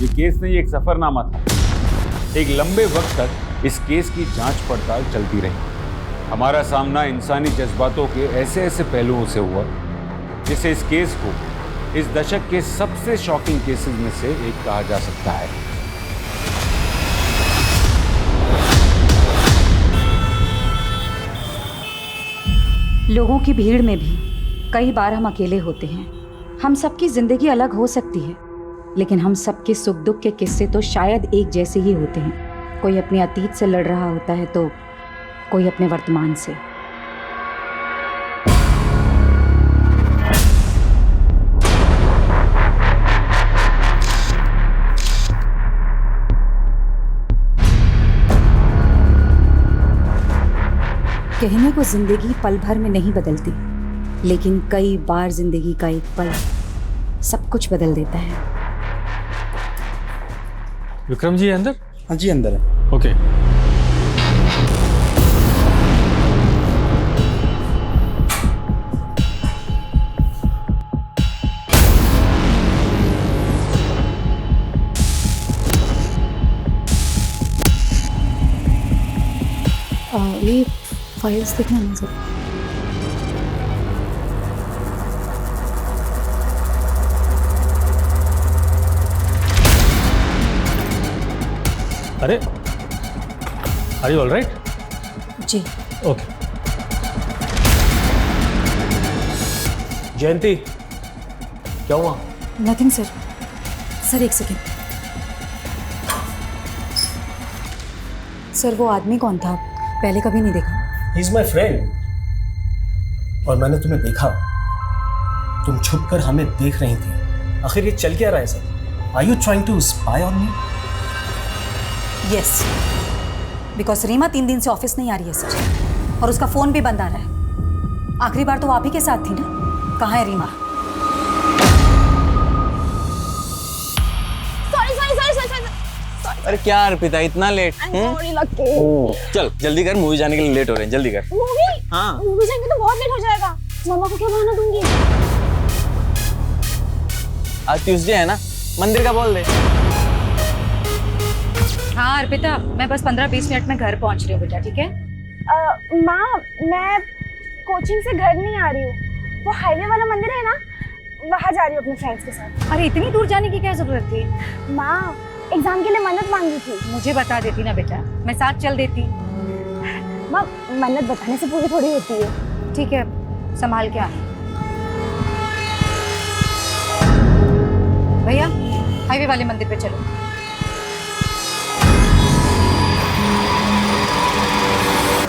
ये केस नहीं, एक सफरनामा था। एक लंबे वक्त तक इस केस की जांच पड़ताल चलती रही। हमारा सामना इंसानी जज्बातों के ऐसे ऐसे पहलुओं से हुआ जिसे इस केस को इस दशक के सबसे शॉकिंग केसेस में से एक कहा जा सकता है। लोगों की भीड़ में भी कई बार हम अकेले होते हैं। हम सबकी जिंदगी अलग हो सकती है, लेकिन हम सबके सुख दुख के किस्से तो शायद एक जैसे ही होते हैं। कोई अपने अतीत से लड़ रहा होता है तो कोई अपने वर्तमान से। कहने को जिंदगी पल भर में नहीं बदलती, लेकिन कई बार जिंदगी का एक पल सब कुछ बदल देता है। विक्रम जी अंदर? हाँ जी अंदर है। ओके। ये फाइल्स देखना ना सर। अरे आर यू ऑल राइट? जी ओके। जयंती क्या हुआ? Nothing sir. सर एक सेकेंड। सर वो आदमी कौन था? पहले कभी नहीं देखा। He is my friend. और मैंने तुम्हें देखा, तुम छुपकर हमें देख रही थी। आखिर ये चल क्या रहा है sir? Are you trying to spy on me? Yes, because Reema 3 दिन से ऑफिस नहीं आ रही है सर, और उसका फोन भी बंद आ रहा है। आखिरी बार तो आप ही के साथ थी ना? कहाँ है रीमा? अरे क्या अर्पिता इतना लेट? चल जल्दी कर, मूवी जाने के लिए लेट हो रहे हैं, जल्दी कर। मूवी? हाँ मूवी जाएंगे तो बहुत लेट हो जाएगा। मम्मा को क्या बहाना दूंगी? आज ट्यूसडे है ना, मंदिर का बोल दे। हाँ अर्पिता, मैं बस 15-20 मिनट में घर पहुंच रही हूँ बेटा, ठीक है? माँ, मैं कोचिंग से घर नहीं आ रही हूँ। वो हाईवे वाला मंदिर है ना, वहाँ जा रही हूँ अपने फ्रेंड्स के साथ। अरे इतनी दूर जाने की क्या जरूरत थी? माँ, एग्जाम के लिए मन्नत मांगी थी। मुझे बता देती ना बेटा, मैं साथ चल देती। माँ, मन्नत बताने से पूरी थोड़ी होती है। ठीक है, संभाल के आ। भैया हाईवे वाले मंदिर पे चलो।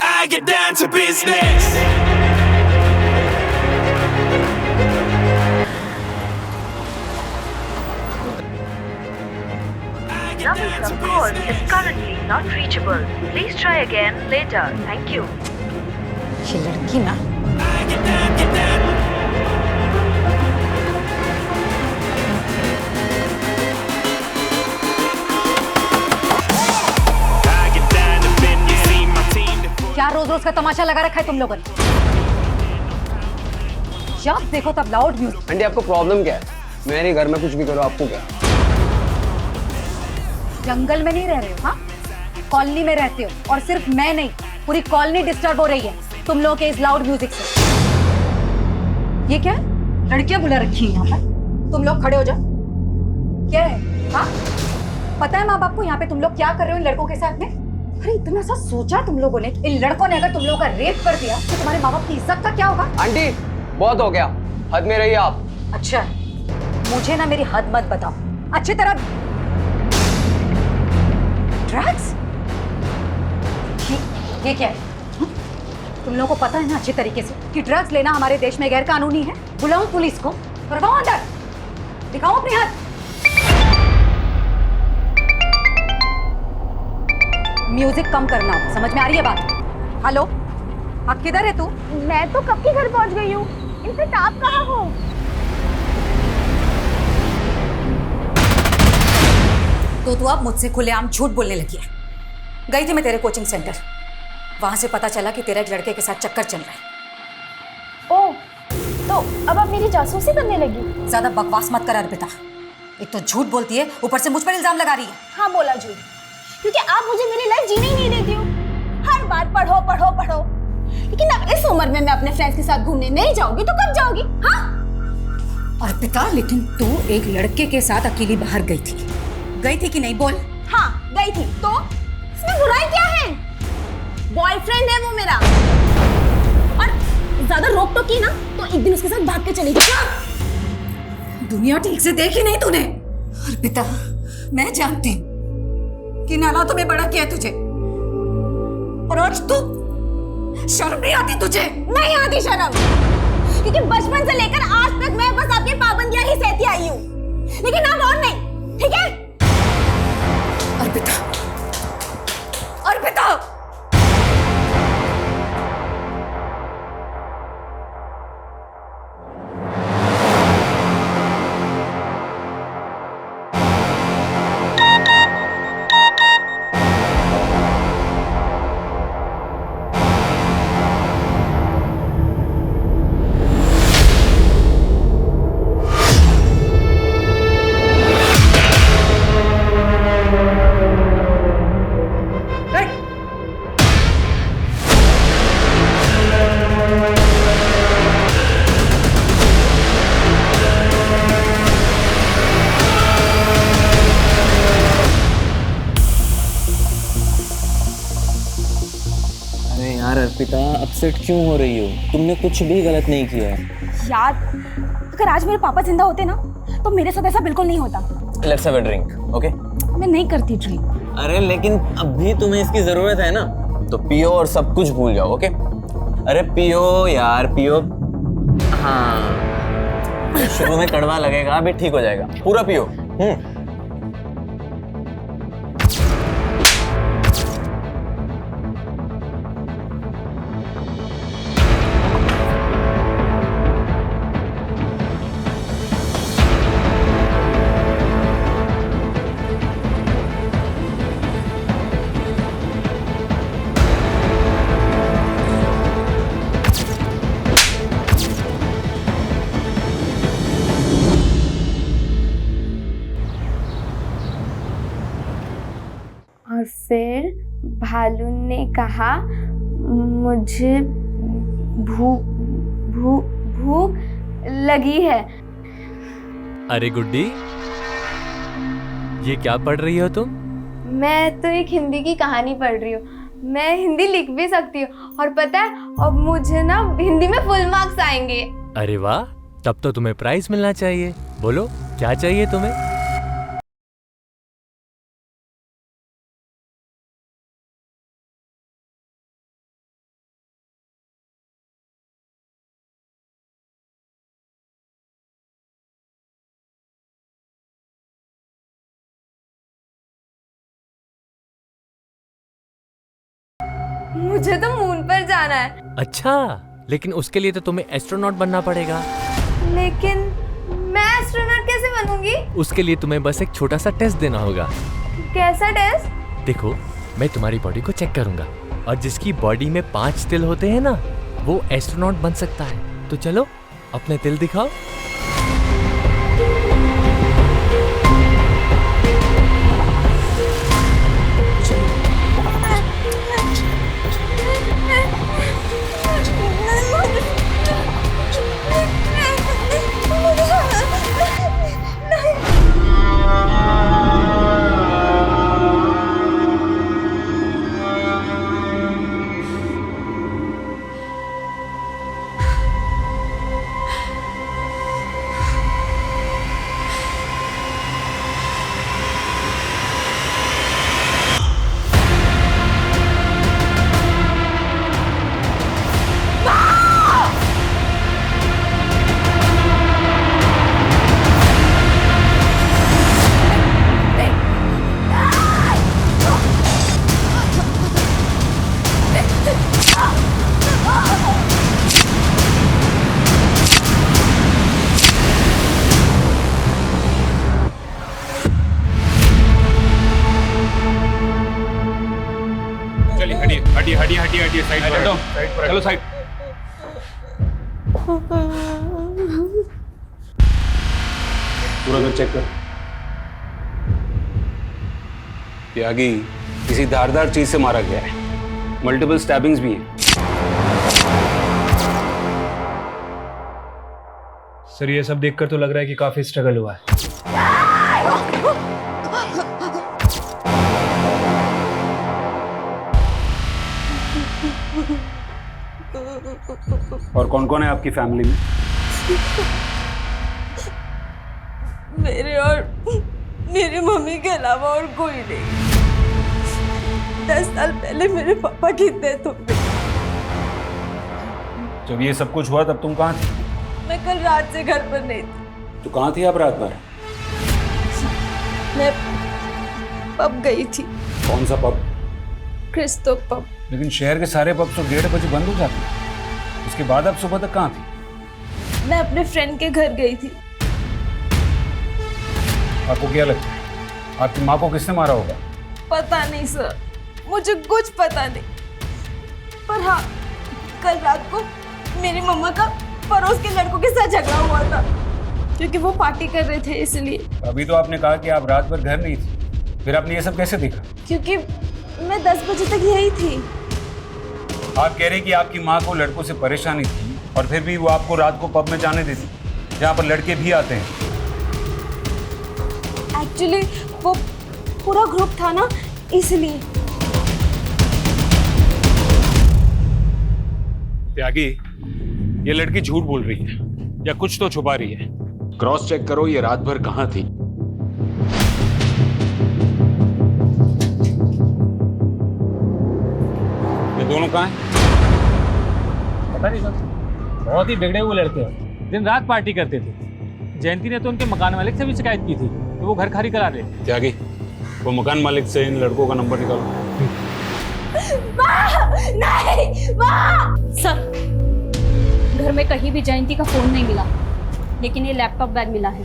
I get down to business. Number you have called is currently not reachable. Please try again later. Thank you. ये लड़की ना। I get down, get down. I get down and then you see my team. क्या रोज रोज का तमाशा लगा रखा है तुम लोगों ने? जब देखो तब लाउड म्यूजिक। आंटी आपको प्रॉब्लम क्या है? मेरे घर में कुछ भी करो, आपको क्या? जंगल में नहीं रह रहे हो, हाँ? कॉलोनी में रहते हो, और सिर्फ मैं नहीं, पूरी कॉलोनी डिस्टर्ब हो रही है तुम लोगों के इस लाउड म्यूजिक से। ये क्या है? लड़कियां बुला रखी हैं यहाँ पर। तुम लोग खड़े हो जाओ। क्या है? हाँ, पता है माँ बाप को यहाँ पे तुम लोग क्या कर रहे हो इन लड़कों के साथ में? अरे इतना सा सोचा तुम लोगों ने, इन लड़कों ने अगर तुम लोगों का रेप कर दिया तो तुम्हारे माँ बाप की इज्जत का क्या होगा? आंटी बहुत हो गया, हद में रहिए आप। अच्छा, मुझे ना मेरी हद मत बताओ अच्छी तरह। ड्रग्स? ये क्या है? तुम लोगों को पता है ना अच्छी तरीके से कि ड्रग्स लेना हमारे देश में गैर कानूनी है। बुलाऊं पुलिस को? करवाओ अंदर, दिखाओ अपनी हाथ। म्यूजिक कम करना, समझ में आ रही है बात? हेलो, आप किधर है तू? मैं तो कब के घर पहुँच गई हूँ। इनफैक्ट आप कहाँ हो? तो तू अब मुझसे खुलेआम झूठ बोलने लगी है। गई थी मैं तेरे कोचिंग सेंटर, वहां से पता चला कि तेरा एक लड़के के साथ चक्कर चल रहा है। ओह, तो अब आप मेरी जासूसी करने लगी? ज्यादा बकवास मत कर अर्पिता। एक तो झूठ बोलती है, ऊपर से मुझ पर इल्जाम लगा रही है। हाँ बोला झूठ, क्योंकि आप मुझे मेरी लाइफ जीने ही नहीं देती हो। हर बार पढ़ो पढ़ो पढ़ो, लेकिन अब इस उम्र में मैं अपने फ्रेंड्स के साथ घूमने नहीं जाऊंगी तो कब जाओगी? हाँ अर्पिता, लेकिन तू एक लड़के के साथ अकेली बाहर गई थी कि नहीं? बोल। हाँ गई थी, तो इसमें बुराई क्या है? बॉयफ्रेंड है वो मेरा, और ज्यादा रोक टोक की ना तो एक दिन उसके साथ भाग के चली जाऊंगी। दुनिया ठीक से देखी नहीं तूने। अर्पिता, मैं जानती हूँ कि हालातों में बड़ा किया तुझे, और आज तू शर्म नहीं आती तुझे? नहीं आती शर्म, क्योंकि बचपन से लेकर आज तक मैं बस आपकी पाबंदियां ही सहती आई हूँ, लेकिन अब और नहीं, ठीक है? अर्पिता, अर्पिता, अरे यार अर्पिता, अपसेट क्यों हो रही हो? तुमने कुछ भी गलत नहीं किया है। यार अगर आज मेरे पापा जिंदा होते ना तो मेरे साथ ऐसा बिल्कुल नहीं होता। Let's have a drink, okay? मैं नहीं करती ड्रिंक। अरे लेकिन अभी तुम्हें इसकी जरूरत है ना, तो पियो और सब कुछ भूल जाओ, ओके? अरे पियो यार, पियो। हाँ, शुरू में कड़वा लगेगा, अभी ठीक हो जाएगा। पूरा पियो। और फिर भालू ने कहा, मुझे भूख लगी है। अरे गुड्डी, ये क्या पढ़ रही हो तुम? मैं तो एक हिंदी की कहानी पढ़ रही हूँ। मैं हिंदी लिख भी सकती हूँ, और पता है अब मुझे ना हिंदी में फुल मार्क्स आएंगे। अरे वाह, तब तो तुम्हें प्राइज मिलना चाहिए। बोलो क्या चाहिए तुम्हें? मुझे तो मून पर जाना है। अच्छा, लेकिन उसके लिए तो तुम्हें एस्ट्रोनॉट बनना पड़ेगा। लेकिन मैं एस्ट्रोनॉट कैसे बनूंगी? उसके लिए तुम्हें बस एक छोटा सा टेस्ट देना होगा। कैसा टेस्ट? देखो, मैं तुम्हारी बॉडी को चेक करूंगा, और जिसकी बॉडी में 5 तिल होते हैं ना, वो एस्ट्रोनॉट बन सकता है। तो चलो अपने तिल दिखाओ। हटिए साइड पर हटो, चलो साइड। पूरा घर चेक कर। त्यागी किसी धारदार चीज से मारा गया है, मल्टीपल स्टैबिंग्स भी हैं। सर ये सब देखकर तो लग रहा है कि काफी स्ट्रगल हुआ है। और कौन कौन है आपकी फैमिली में? मेरे और मेरी मम्मी के अलावा और कोई नहीं। 10 साल पहले मेरे पापा की डेथ हो गई। जब ये सब कुछ हुआ तब तुम कहाँ थी? मैं कल रात से घर पर नहीं थी। तो कहाँ थी आप रात भर? मैं पब गई थी। कौन सा पब? Christo pub. लेकिन शहर के सारे पब तो 1:30 बजे बंद हो जाते हैं। उसके बाद आप सुबह तक कहाँ थी? मैं अपने फ्रेंड के घर गई थी। आपको क्या लगता है आपकी माँ को किसने मारा होगा? पता नहीं सर, मुझे कुछ पता नहीं। पर हाँ, कल रात को मेरी मम्मा का पड़ोस के लड़कों के साथ झगड़ा हुआ था, क्योंकि वो पार्टी कर रहे थे इसलिए। अभी तो आपने कहा कि आप रात भर घर नहीं थी, फिर आपने ये सब कैसे देखा? क्योंकि मैं 10 बजे तक यही थी। आप कह रहे हैं कि आपकी माँ को लड़कों से परेशानी थी और फिर भी वो आपको रात को पब में जाने देती जहाँ पर लड़के भी आते हैं। एक्चुअली वो पूरा ग्रुप था ना, इसलिए। त्यागी, ये लड़की झूठ बोल रही है या कुछ तो छुपा रही है। क्रॉस चेक करो ये रात भर कहाँ थी। ये दोनों कहाँ हैं? पता नहीं सर, बहुत ही बिगड़े हुए लड़के हैं, दिन रात पार्टी करते थे। जयंती ने तो उनके मकान मालिक से भी शिकायत की थी कि वो घर खाली करा रहे। त्यागी, वो मकान मालिक से इन लड़कों का नंबर निकालो। नहीं, सर, घर में कहीं भी जयंती का फोन नहीं मिला, लेकिन ये लैपटॉप बैग मिला है।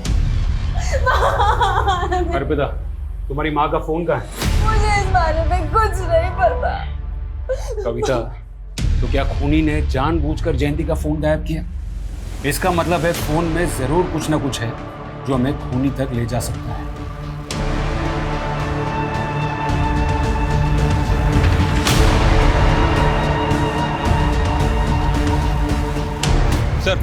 अर्पिता, तुम्हारी माँ का फोन कहाँ है? मुझे इस बारे में कुछ नहीं पता। कविता, तो क्या खूनी ने जानबूझकर जयंती का फोन गायब किया? इसका मतलब है फोन में जरूर कुछ ना कुछ है जो हमें खूनी तक ले जा सकता है। सर,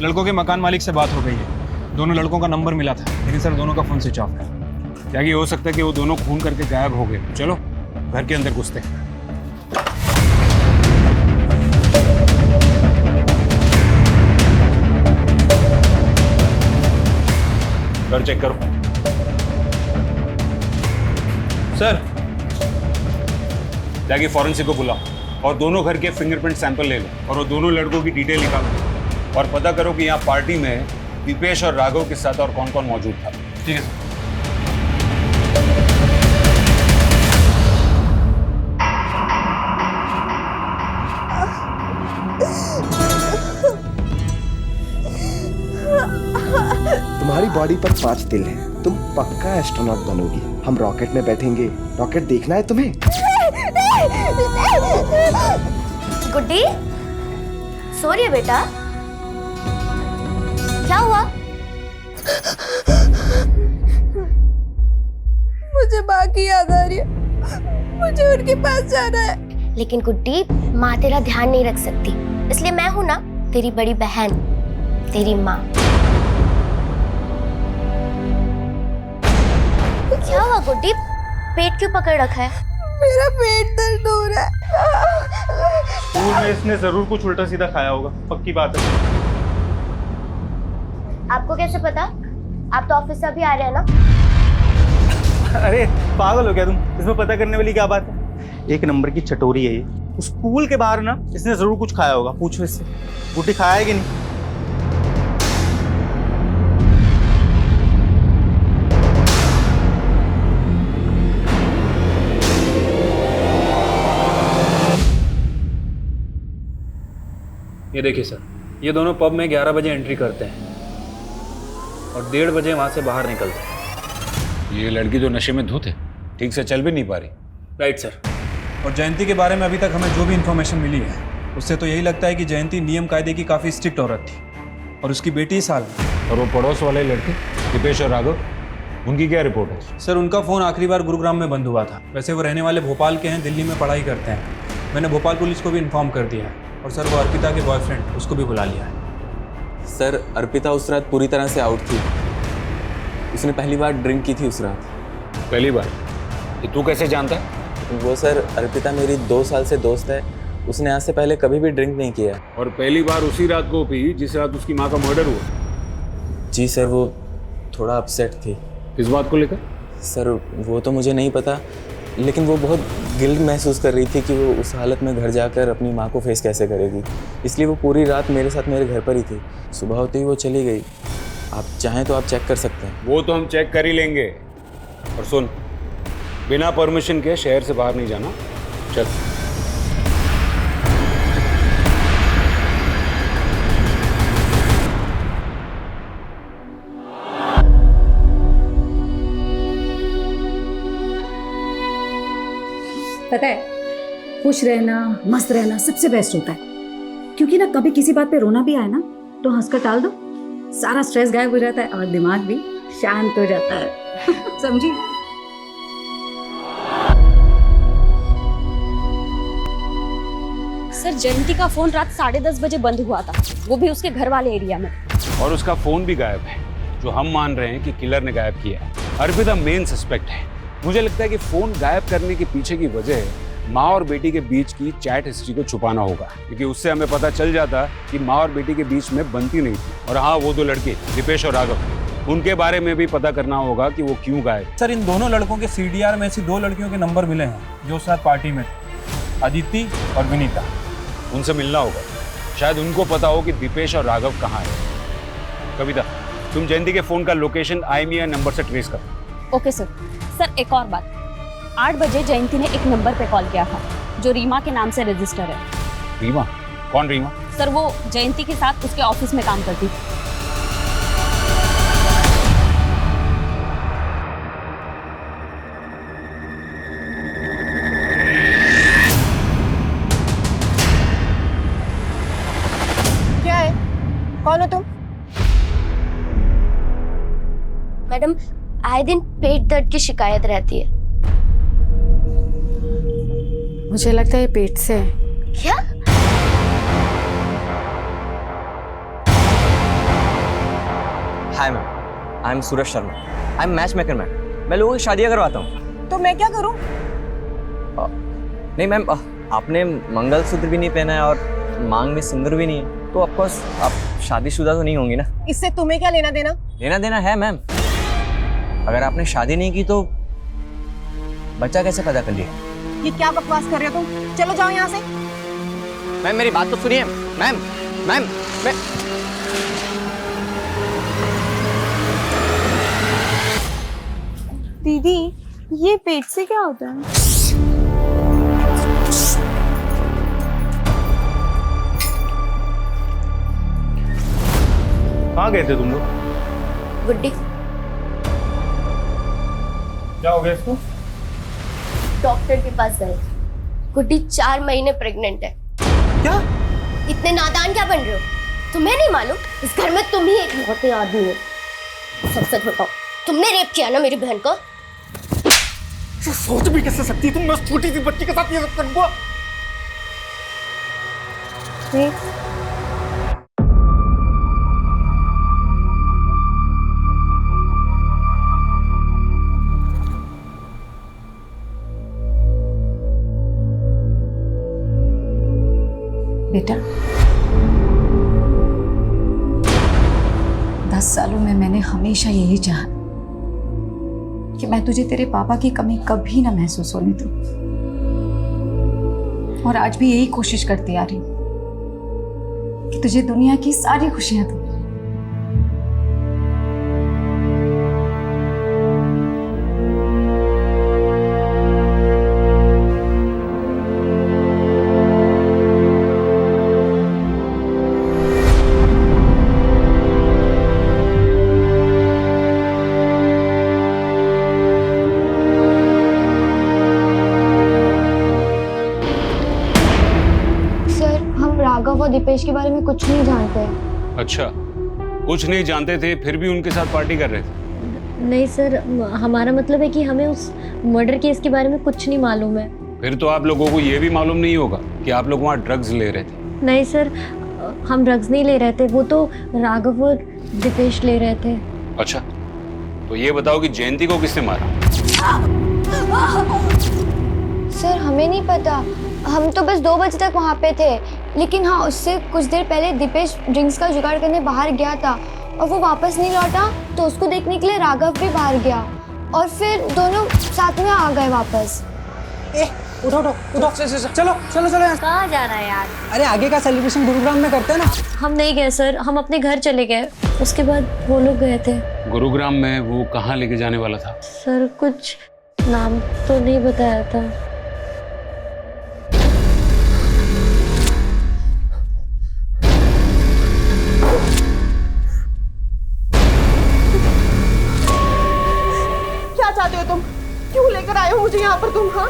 लड़कों के मकान मालिक से बात हो गई है। दोनों लड़कों का नंबर मिला था, लेकिन सर दोनों का फोन स्विच ऑफ है। क्या ये हो सकता है कि वो दोनों खून करके गायब हो गए? चलो घर के अंदर घुसते हैं। घर चेक करो। सर, जाके फॉरेंसिक को बुलाओ और दोनों घर के फिंगरप्रिंट सैंपल ले लो और वो दोनों लड़कों की डिटेल निकालो और पता करो कि यहाँ पार्टी में दीपेश और राघव के साथ और कौन कौन मौजूद था। ठीक है सर। तुम्हारी बॉडी पर 5 तिल हैं। तुम पक्का एस्ट्रोनॉट बनोगी। हम रॉकेट में बैठेंगे। रॉकेट देखना है तुम्हें? गुड्डी, सो रही है बेटा? क्या हुआ? मुझे माँ की याद आ रही है, मुझे उनके पास जाना है। लेकिन गुड्डी, माँ तेरा ध्यान नहीं रख सकती, इसलिए मैं हूं ना, तेरी बड़ी बहन, तेरी माँ। क्या हुआ गुड्डी? पेट क्यों पकड़ रखा है? मेरा पेट दर्द हो रहा है। स्कूल में इसने जरूर कुछ उल्टा सीधा खाया होगा, पक्की बात है। आपको कैसे पता? आप तो ऑफिस से अभी आ रहे हैं ना? अरे पागल हो क्या तुम? इसमें पता करने वाली क्या बात है? 1 नंबर की चटोरी है ये। स्कूल के बाहर ना इसने जरूर कुछ खाया होगा, पूछो इससे। गुड्डी खाया है कि नहीं? ये देखिए सर, ये दोनों पब में 11 बजे एंट्री करते हैं और 1:30 बजे वहाँ से बाहर निकलते हैं। ये लड़की तो नशे में धुत है, ठीक से चल भी नहीं पा रही। Right sir. और जयंती के बारे में अभी तक हमें जो भी इन्फॉर्मेशन मिली है, उससे तो यही लगता है कि जयंती नियम कायदे की काफ़ी स्ट्रिक्ट औरत थी और उसकी बेटी साल। और वो पड़ोस वाले लड़के दीपेश और राघव, उनकी क्या रिपोर्ट है? सर उनका फ़ोन आखिरी बार गुरुग्राम में बंद हुआ था। वैसे वो रहने वाले भोपाल के हैं, दिल्ली में पढ़ाई करते हैं। मैंने भोपाल पुलिस को भी इन्फॉर्म कर दिया है। और सर वो अर्पिता के बॉयफ्रेंड, उसको भी बुला लिया है। सर अर्पिता उस रात पूरी तरह से आउट थी। उसने पहली बार ड्रिंक की थी उस रात। पहली बार? ये तू कैसे जानता है? वो सर अर्पिता मेरी 2 साल से दोस्त है। उसने आज से पहले कभी भी ड्रिंक नहीं किया। और पहली बार उसी रात को पी जिस रात उसकी माँ का मर्डर हुआ? जी सर, वो थोड़ा अपसेट थी। किस बात को लेकर? सर वो तो मुझे नहीं पता, लेकिन वो बहुत गिल्ट महसूस कर रही थी कि वो उस हालत में घर जाकर अपनी माँ को फेस कैसे करेगी। इसलिए वो पूरी रात मेरे साथ मेरे घर पर ही थी। सुबह होते ही वो चली गई। आप चाहें तो आप चेक कर सकते हैं। वो तो हम चेक कर ही लेंगे। और सुन, बिना परमिशन के शहर से बाहर नहीं जाना। चल। पता है, खुश रहना, मस्त रहना सबसे बेस्ट होता है। क्योंकि ना कभी किसी बात पे रोना भी आए ना तो हंसकर टाल दो, सारा स्ट्रेस गायब हो जाता है और दिमाग भी शांत हो जाता है। समझी? सर जयंती का फोन रात 10:30 बजे बंद हुआ था, वो भी उसके घर वाले एरिया में। और उसका फोन भी गायब है, जो हम मान रहे हैं कि किलर ने गायब किया है। अर्पिता मेन सस्पेक्ट है। मुझे लगता है कि फोन गायब करने के पीछे की वजह माँ और बेटी के बीच की चैट हिस्ट्री को छुपाना होगा, क्योंकि उससे हमें पता चल जाता कि माँ और बेटी के बीच में बनती नहीं थी। और हाँ, वो 2 लड़के दीपेश और राघव, उनके बारे में भी पता करना होगा कि वो क्यों गायब। सर इन दोनों लड़कों के CDR में ऐसी 2 लड़कियों के नंबर मिले हैं जो उस रात पार्टी में थे, अदिति और विनीता। उनसे मिलना होगा, शायद उनको पता हो कि दीपेश और राघव कहाँ है। कविता, तुम जयंती के फोन का लोकेशन IMEI नंबर से ट्रेस करो। Okay sir. सर एक और बात, 8 बजे जयंती ने एक नंबर पे कॉल किया था जो रीमा के नाम से रजिस्टर है। रीमा? कौन रीमा? सर वो जयंती के साथ उसके ऑफिस में काम करती थी। क्या है? कौन हो तुम? मैडम, आए दिन पेट दर्द की शिकायत रहती है। मुझे लगता है ये पेट से है। क्या? Hi ma'am, I am Suraj Sharma. I am match maker ma'am. मैं लोगों की शादियाँ करवाता हूँ। तो मैं क्या करूं? नहीं मैम, आपने मंगलसूत्र भी नहीं पहना है और मांग में सिंदूर भी नहीं है, तो ऑफकोर्स आप शादीशुदा तो नहीं होंगी ना। इससे तुम्हें क्या लेना देना? लेना देना है मैम। अगर आपने शादी नहीं की तो बच्चा कैसे पैदा कर लिया? ये क्या बकवास कर रहे हो तुम? चलो जाओ यहाँ से। मैम मेरी बात तो सुनिए। मैम मैम मैं दीदी, ये पेट से क्या होता है? कहाँ गए थे तुम लोग? गुड्डी, क्या हो गया इसको? डॉक्टर के पास गए। गुड्डी 4 महीने प्रेग्नेंट है। क्या? इतने नादान क्या बन रहे हो? तुम्हें नहीं मालूम इस घर में तुम ही एक लौते आदमी हो? सच सच बताओ, तुमने रेप किया ना मेरी बहन को? सोच भी कैसे सकती है तुम उस छोटी सी बच्ची के साथ ये सब करना? बेटा, 10 सालों में मैंने हमेशा यही चाहा कि मैं तुझे तेरे पापा की कमी कभी ना महसूस होने दूं, और आज भी यही कोशिश करती आ रही हूं कि तुझे दुनिया की सारी खुशियां दूं। राघव और दीपेश के बारे में कुछ नहीं जानते हैं। अच्छा, कुछ नहीं जानते थे फिर भी उनके साथ पार्टी कर रहे थे? नहीं सर, हमारा मतलब है कि हमें उस मर्डर केस के बारे में कुछ नहीं मालूम है। फिर तो आप लोगों को ये भी मालूम नहीं होगा कि आप लोग वहाँ ड्रग्स ले रहे थे। नहीं सर, हम ड्रग्स नहीं ले रहे थे, वो तो राघव और दीपेश ले रहे थे। अच्छा, तो ये बताओ कि जयंती को किसने मारा? सर हमें नहीं पता, हम तो बस 2 बजे तक वहाँ पे थे। लेकिन हाँ, उससे कुछ देर पहले दीपेश ड्रिंक्स का जुगाड़ करने बाहर गया था और वो वापस नहीं लौटा, तो उसको देखने के लिए राघव भी बाहर गया और फिर दोनों साथ में आ गए वापस। उठो उठो उठो, चलो चलो चलो। कहाँ जा रहा है यार? अरे आगे का सेलिब्रेशन गुरुग्राम में करते हैं ना। हम नहीं गए सर, हम अपने घर चले गए, उसके बाद वो लोग गए थे। गुरुग्राम में वो कहाँ लेके जाने वाला था? सर कुछ नाम तो नहीं बताया था। क्या चाहते हो तुम? क्यों लेकर आए हो मुझे यहाँ पर तुम? हाँ,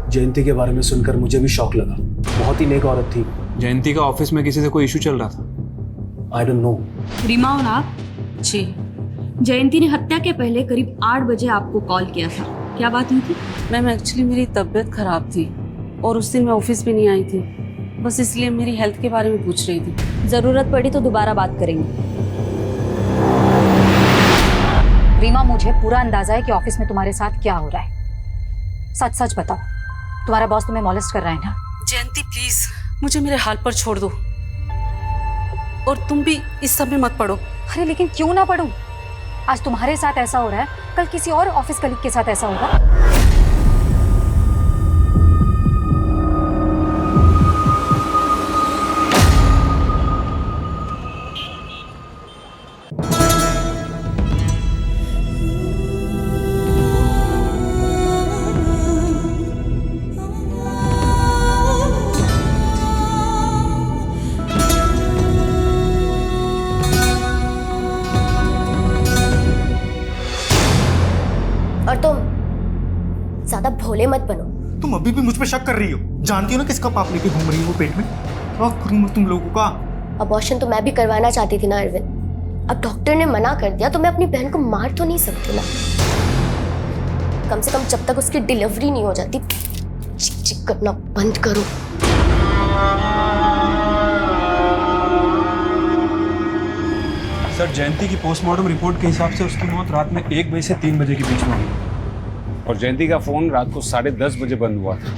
जयंती के बारे में सुनकर मुझे भी शौक लगा। बहुत ही नेक औरत थी। जयंती का ऑफिस में किसी से कोई इशू चल रहा था? I don't know. रीमा और आप? जी। जयंती ने हत्या के पहले करीब 8 बजे आपको कॉल किया था, क्या बात हुई थी? मैम एक्चुअली मेरी तबीयत खराब थी और उस दिन मैं ऑफिस भी नहीं आई थी, बस इसलिए मेरी हेल्थ के बारे में पूछ रही थी। जरूरत पड़ी तो दोबारा बात करेंगे। रीमा, मुझे पूरा अंदाजा है कि ऑफिस में तुम्हारे साथ क्या हो रहा है। सच सच बताओ, तुम्हारा बॉस तुम्हें मॉलेस्ट कर रहा है ना? जयंती प्लीज मुझे मेरे हाल पर छोड़ दो और तुम भी इस सब में मत पड़ो। अरे लेकिन क्यों ना पढ़ूं? आज तुम्हारे साथ ऐसा हो रहा है, कल किसी और ऑफिस कलीग के साथ ऐसा होगा। और तुम ज्यादा भोले मत बनो। तुम अभी भी मुझ पे शक कर रही हो? जानती हो ना किसका पाप लेके घूम रही हो पेट में? क्या करूं मैं तुम लोगों का? अबॉर्शन तो मैं भी करवाना चाहती थी ना अरविंद। अब डॉक्टर ने मना कर दिया तो मैं अपनी बहन को मार तो नहीं सकती ना। कम से कम जब तक उसकी डिलीवरी नहीं हो जाती चिक चिक करना बंद करो। सर, जयंती की पोस्टमार्टम रिपोर्ट के हिसाब से उसकी मौत रात में 1 बजे से 3 बजे के बीच में हुई और जयंती का फोन रात को 10:30 बजे बंद हुआ था।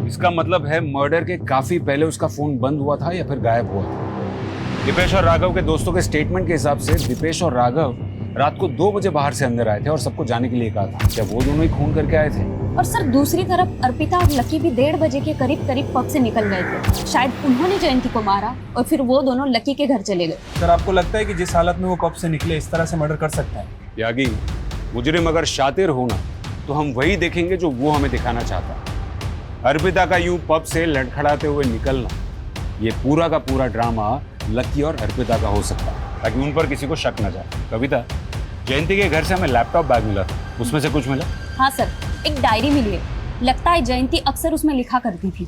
इसका मतलब है मर्डर के काफी पहले उसका फोन बंद हुआ था या फिर गायब हुआ था। दीपेश और राघव के दोस्तों के स्टेटमेंट के हिसाब से दीपेश और राघव रात को 2 बजे बाहर से अंदर आए थे और सबको जाने के लिए कहा था। क्या वो दोनों ही खून करके आए थे? और सर दूसरी तरफ अर्पिता और लकी भी 1:30 बजे के करीब पब से निकल गए थे। शायद उन्होंने जयंती को मारा और फिर वो दोनों लकी के घर चले गए। सर, आपको लगता है कि जिस हालत में वो पब से निकले इस तरह से मर्डर कर सकते हैं? यागी, मुजरिम अगर शातिर होना तो हम वही देखेंगे जो वो हमें दिखाना चाहता है। अर्पिता का यूं पब से लड़खड़ाते हुए निकलना, ये पूरा का पूरा ड्रामा लकी और अर्पिता का हो सकता है ताकि उन पर किसी को शक न जाए। कविता, जयंती के घर से हमें लैपटॉप बैग मिला था, उसमें से कुछ मिला? हाँ सर, एक डायरी मिली है। लगता है जयंती अक्सर उसमें लिखा करती थी।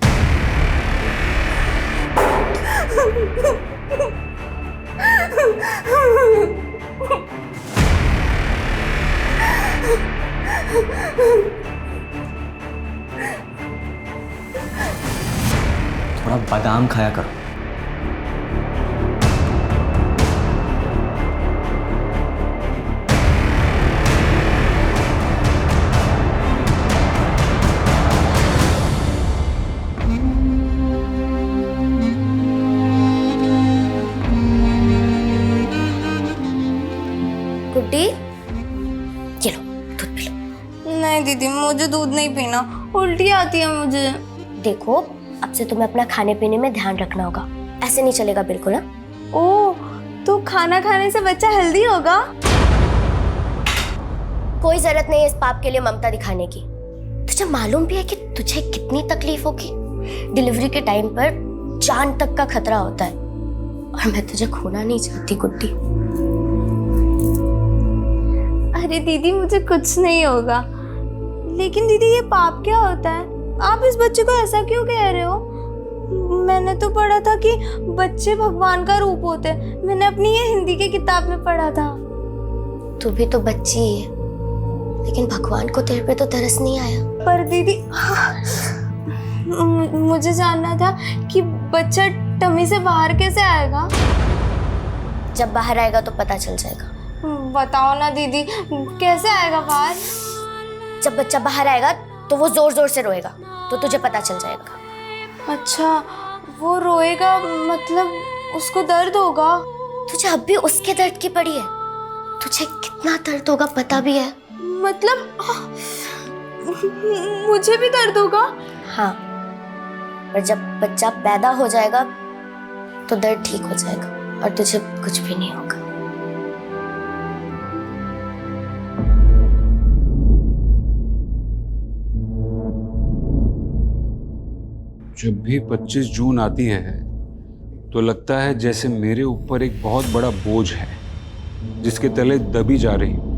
थोड़ा बादाम खाया करो। गुड्डी, ये लो दूध पी लो। नहीं दीदी, मुझे दूध नहीं पीना, उल्टी आती है मुझे। देखो, अब से तुम्हें अपना खाने पीने में ध्यान रखना होगा, ऐसे नहीं चलेगा बिल्कुल। ना ओह, तो खाना खाने से बच्चा हेल्दी होगा? कोई जरूरत नहीं है इस पाप के लिए ममता दिखाने की। तुझे मालूम भी है कि तुझे कितनी तकलीफ होगी। डिलीवरी के टाइम पर जान तक का खतरा होता है और मैं तुझे खोना नहीं चाहती गुड्डी। अरे दीदी मुझे कुछ नहीं होगा। लेकिन दीदी ये पाप क्या होता है? आप इस बच्चे को ऐसा क्यों कह रहे हो? मैंने तो पढ़ा था कि बच्चे भगवान का रूप होते हैं। मैंने अपनी ये हिंदी की किताब में पढ़ा था। तू भी तो बच्ची ही है, लेकिन भगवान को तेरे पे तो तरस नहीं आया। पर दीदी मुझे जानना था कि बच्चा टमी से बाहर कैसे आएगा? जब बाहर आएगा तो पता चल जाएगा। बताओ ना दीदी, कैसे आएगा बाहर? जब बच्चा बाहर आएगा तो वो जोर जोर से रोएगा, तो तुझे पता चल जाएगा। अच्छा, वो रोएगा मतलब उसको दर्द होगा? तुझे अब भी उसके दर्द की पड़ी है। तुझे कितना दर्द होगा पता भी है? मतलब मुझे भी दर्द होगा? हाँ, पर जब बच्चा पैदा हो जाएगा तो दर्द ठीक हो जाएगा और तुझे कुछ भी नहीं होगा। जब भी 25 जून आती है तो लगता है जैसे मेरे ऊपर एक बहुत बड़ा बोझ है जिसके तले दबी जा रही हूं।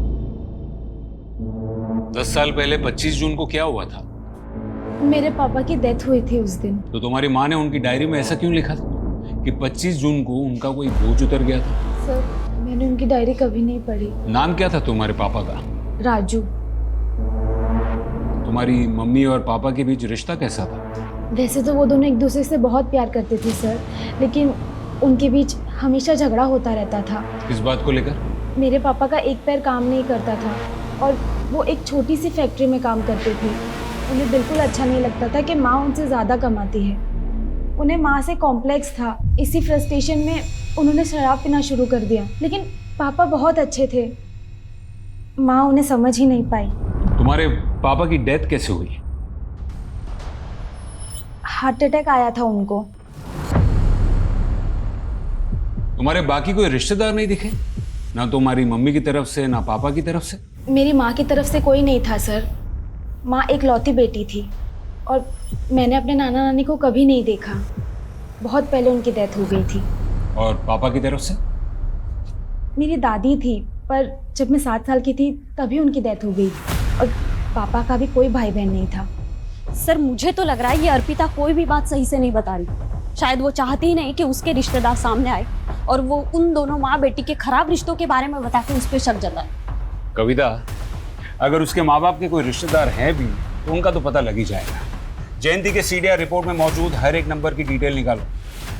10 साल पहले 25 जून को क्या हुआ था? मेरे पापा की डेथ हुई थी उस दिन। तो तुम्हारी माँ ने उनकी डायरी में ऐसा क्यों लिखा था कि 25 जून को उनका कोई बोझ उतर गया था? सर, मैंने उनकी डायरी कभी नहीं पढ़ी। नाम क्या था तुम्हारे पापा का? राजू। तुम्हारी मम्मी और पापा के बीच रिश्ता कैसा था? वैसे तो वो दोनों एक दूसरे से बहुत प्यार करते थे सर, लेकिन उनके बीच हमेशा झगड़ा होता रहता था। किस बात को लेकर? मेरे पापा का एक पैर काम नहीं करता था और वो एक छोटी सी फैक्ट्री में काम करते थे। उन्हें बिल्कुल अच्छा नहीं लगता था कि माँ उनसे ज़्यादा कमाती है। उन्हें माँ से कॉम्प्लेक्स था। इसी फ्रस्ट्रेशन में उन्होंने शराब पीना शुरू कर दिया। लेकिन पापा बहुत अच्छे थे, माँ उन्हें समझ ही नहीं पाई। तुम्हारे पापा की डेथ कैसे हुई? हार्ट अटैक आया था उनको। तुम्हारे बाकी कोई रिश्तेदार नहीं दिखे? ना तुम्हारी मम्मी की तरफ से ना पापा की तरफ से? मेरी माँ की तरफ से कोई नहीं था सर। माँ एक लौती बेटी थी और मैंने अपने नाना नानी को कभी नहीं देखा। बहुत पहले उनकी डेथ हो गई थी। और पापा की तरफ से? मेरी दादी थी, पर जब मैं 7 साल की थी तभी उनकी डेथ हो गई और पापा का भी कोई भाई बहन नहीं था। सर, मुझे तो लग रहा है ये अर्पिता कोई भी बात सही से नहीं बता रही। शायद वो चाहती ही नहीं कि उसके रिश्तेदार सामने आए और वो उन दोनों माँ बेटी के खराब रिश्तों के बारे में बता के उस पर शक जताए। कविता, अगर उसके माँ बाप के कोई रिश्तेदार हैं भी तो उनका तो पता लग ही जाएगा। जयंती के सीडीआर रिपोर्ट में मौजूद हर एक नंबर की डिटेल निकालो।